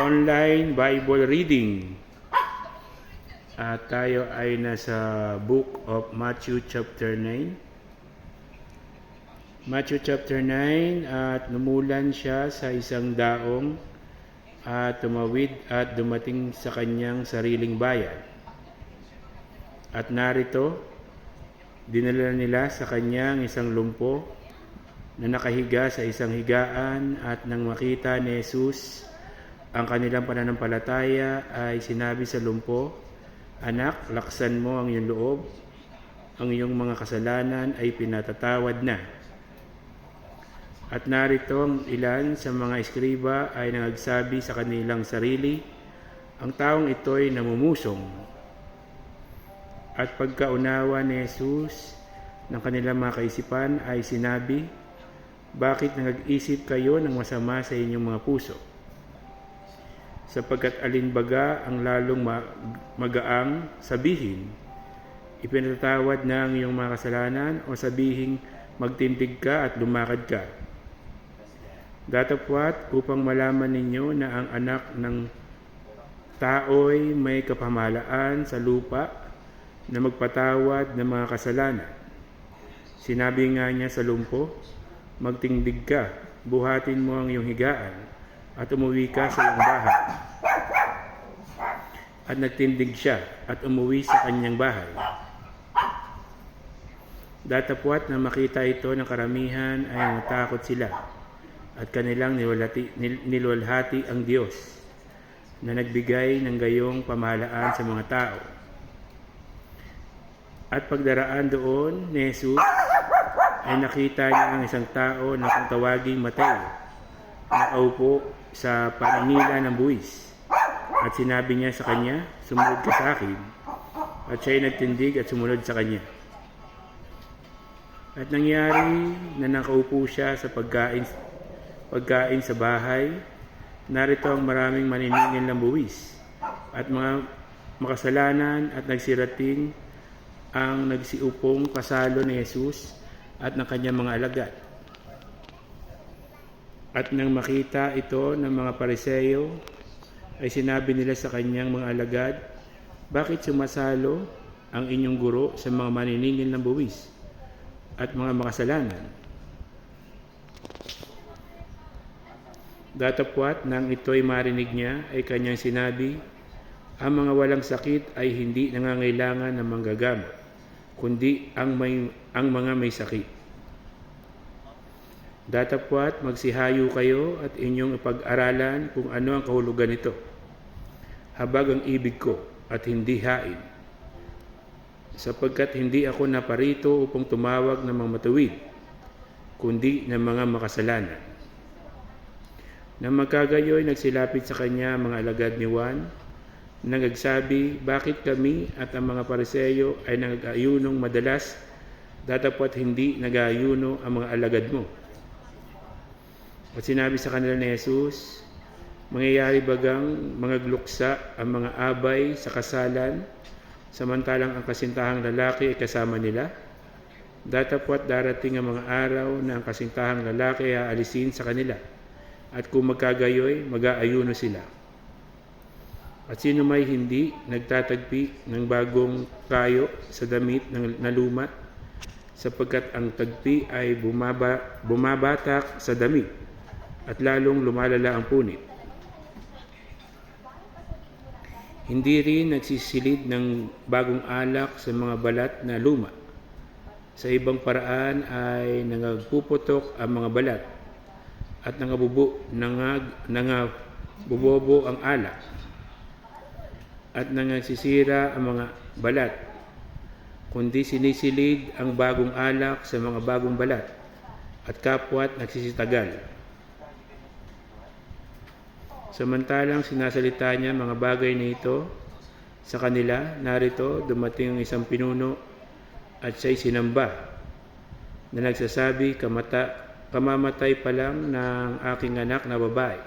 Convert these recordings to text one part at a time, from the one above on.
online Bible reading. At tayo ay nasa Book of Matthew chapter 9. Matthew chapter 9, at numulan siya sa isang daong at tumawid at dumating sa kanyang sariling bayan. At narito, dinala nila sa kanyang isang lumpo na nakahiga sa isang higaan, at nang makita ni Jesus ang kanilang pananampalataya ay sinabi sa lumpo, "Anak, laksan mo ang iyong loob, ang iyong mga kasalanan ay pinatatawad na." At narito ang ilan sa mga eskriba ay nagsabi sa kanilang sarili, "Ang taong ito ay namumusong." At pagkaunawa ni Jesus ng kanilang mga kaisipan ay sinabi, "Bakit nag-isip kayo ng masama sa inyong mga puso? Sapagkat alinbaga ang lalong magaang sabihin, ipinatatawad na ang iyong mga kasalanan, o sabihin, magtindig ka at lumakad ka? Datapwat upang malaman ninyo na ang anak ng tao'y may kapamahalaan sa lupa na magpatawad ng mga kasalanan." Sinabi nga niya sa lumpo, "Magtindig ka, buhatin mo ang iyong higaan, at umuwi ka sa iyong bahay." At nagtindig siya at umuwi sa kanyang bahay. Datapwat na makita ito ng karamihan ay natakot sila, at kanilang niluwalhati ang Diyos na nagbigay ng gayong pamahalaan sa mga tao. At pagdaraan doon ni Jesus ay nakita niya ang isang tao na kung tawaging Mateo, nakaupo sa paninila ng buwis. At sinabi niya sa kanya, "Sumunod ka sa akin." At siya'y nagtindig at sumunod sa kanya. At nangyari na nakaupo siya sa pagkain sa bahay, narito ang maraming maniningil ng buwis at mga makasalanan, at nagsirating ang nagsiupong kasalo ni Jesus at ng kanyang mga alagad. At nang makita ito ng mga Pariseo, ay sinabi nila sa kanyang mga alagad, "Bakit sumasalo ang inyong guro sa mga maniningil ng buwis at mga makasalanan?" Datapwat nang ito'y marinig niya, ay kanyang sinabi, "Ang mga walang sakit ay hindi nangangailangan ng manggagamot, kundi ang mga may sakit. Datapwat magsihayo kayo at inyong ipag-aralan kung ano ang kahulugan nito. Habag ang ibig ko at hindi hain, sapagkat hindi ako naparito upang tumawag ng mga matuwid, kundi ng mga makasalanan." Nang magkagayoy, nagsilapit sa kanya mga alagad ni Juan, nagsabi, "Bakit kami at ang mga Pariseo ay nag-aayunong madalas, datapwat hindi nag-aayuno ang mga alagad mo?" At sinabi sa kanila ni Jesus, "Mangyayari bagang mga gluksa ang mga abay sa kasalan, samantalang ang kasintahang lalaki ay kasama nila? Datapwat darating ang mga araw na ang kasintahang lalaki ay aalisin sa kanila, at kung magkagayoy, mag-aayuno sila. At sino may hindi nagtatagpi ng bagong kayo sa damit na luma, sapagkat ang tagpi ay bumabatak sa damit, at lalong lumalala ang punit. Hindi rin nagsisilid ng bagong alak sa mga balat na luma. Sa ibang paraan ay nangagpuputok ang mga balat, at nangabubobo ang alak, at nangasisira ang mga balat, kundi sinisilid ang bagong alak sa mga bagong balat, at kapwa't nagsisitagal. Samantalang sinasalita niya mga bagay na ito sa kanila, narito dumating ang isang pinuno, at siya'y sinamba, na nagsasabi, "Kamamatay pa lang ng aking anak na babae.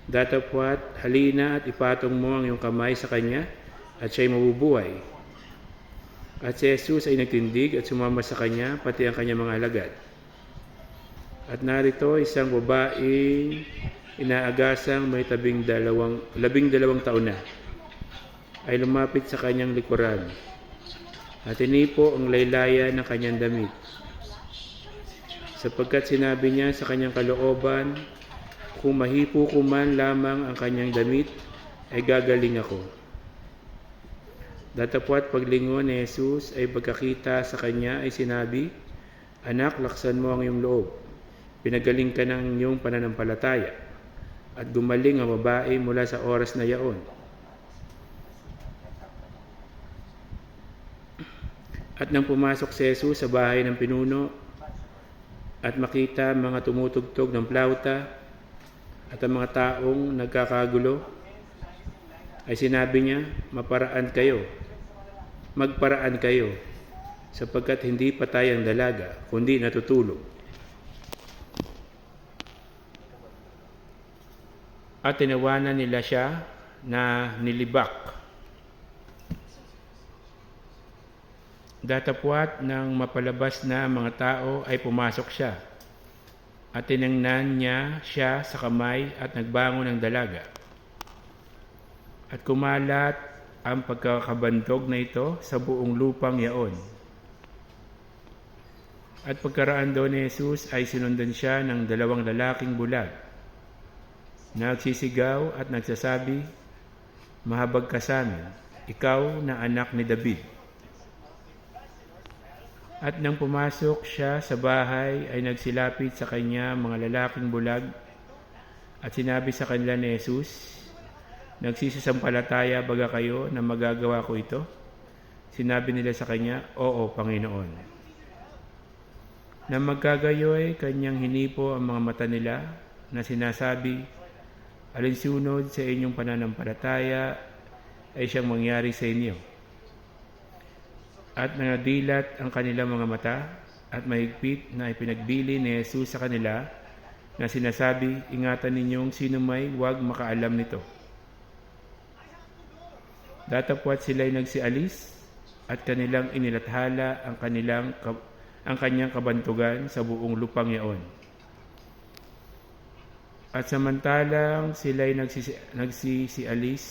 Datapwat halina at ipatong mo ang iyong kamay sa kanya, at siya'y mabubuhay." At si Jesus ay nagtindig at sumama sa kanya, pati ang kanyang mga alagad. At narito isang babaeng inaagasang may labing dalawang taon na ay lumapit sa kanyang likuran at tinipo ang laylayan ng kanyang damit, sapagkat sinabi niya sa kanyang kalooban, kung mahipo ko man lamang ang kanyang damit, ay gagaling ako. Datapwat paglingon ni Jesus ay pagkakita sa kanya ay sinabi, Anak, laksan mo ang iyong loob. Pinagaling ka ng iyong pananampalataya. At gumaling ang babae mula sa oras na yaon. At nang pumasok si Jesus sa bahay ng pinuno at makita mga tumutugtog ng plauta at ang mga taong nagkakagulo, ay sinabi niya, magparaan kayo, sapagkat hindi patay ang dalaga, kundi natutulog. At tinawanan nila siya na nilibak. Datapwat ng mapalabas na mga tao ay pumasok siya at tiningnan niya siya sa kamay at nagbangon ng dalaga. At kumalat ang pagkakabantog na ito sa buong lupang yaon. At pagkaraan doon ni Jesus ay sinundan siya ng 2 lalaking bulag. Nagsisigaw at nagsasabi, Mahabag ka sa amin, ikaw na anak ni David. At nang pumasok siya sa bahay ay nagsilapit sa kanya mga lalaking bulag at sinabi sa kanila ni Jesus, Nagsisisampalataya baga kayo na magagawa ko ito? Sinabi nila sa kanya, Oo, Panginoon. Nang magkagayoy, kanyang hinipo ang mga mata nila na sinasabi, Alinsunod sa inyong pananampalataya ay siyang mangyari sa inyo. At nangadilat ang kanilang mga mata at mahigpit na ipinagbili ni Jesus sa kanila na sinasabi, Ingatan ninyong sino may huwag makaalam nito. Datapwat sila'y nagsialis at kanilang inilathala ang kanyang kabantugan sa buong lupang yaon. At samantalang sila'y nagsisialis,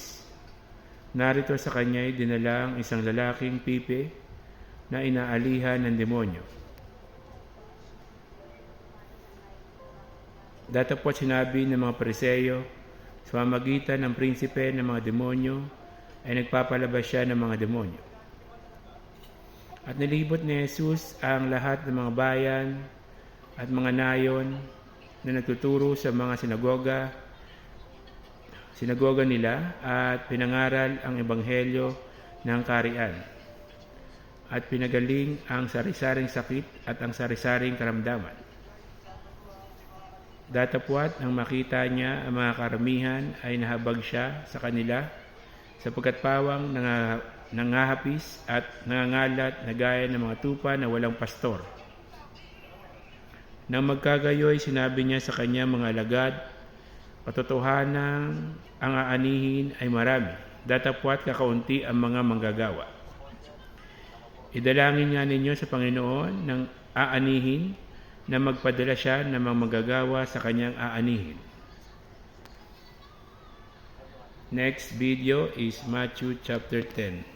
narito sa kanya'y dinalang isang lalaking pipe na inaalihan ng demonyo. Datapwat sinabi ng mga Pariseyo, sa pamamagitan ng prinsipe ng mga demonyo, ay nagpapalabas siya ng mga demonyo. At nilibot ni Jesus ang lahat ng mga bayan at mga nayon na nagtuturo sa mga sinagoga nila at pinangaral ang ebanghelyo ng kaharian at pinagaling ang sari-saring sakit at ang sari-saring karamdaman. Datapwat nang makita niya ang mga karamihan ay nahabag siya sa kanila sapagkat pawang nangahapis at nangangalat na gaya ng mga tupa na walang pastor. Nang magkagayoy, sinabi niya sa kanya mga alagad, Patotohanan ang aanihin ay marami, datapwat kakaunti ang mga manggagawa. Idalangin nga ninyo sa Panginoon ng aanihin na magpadala siya ng mga manggagawa sa kanyang aanihin. Next video is Matthew chapter 10.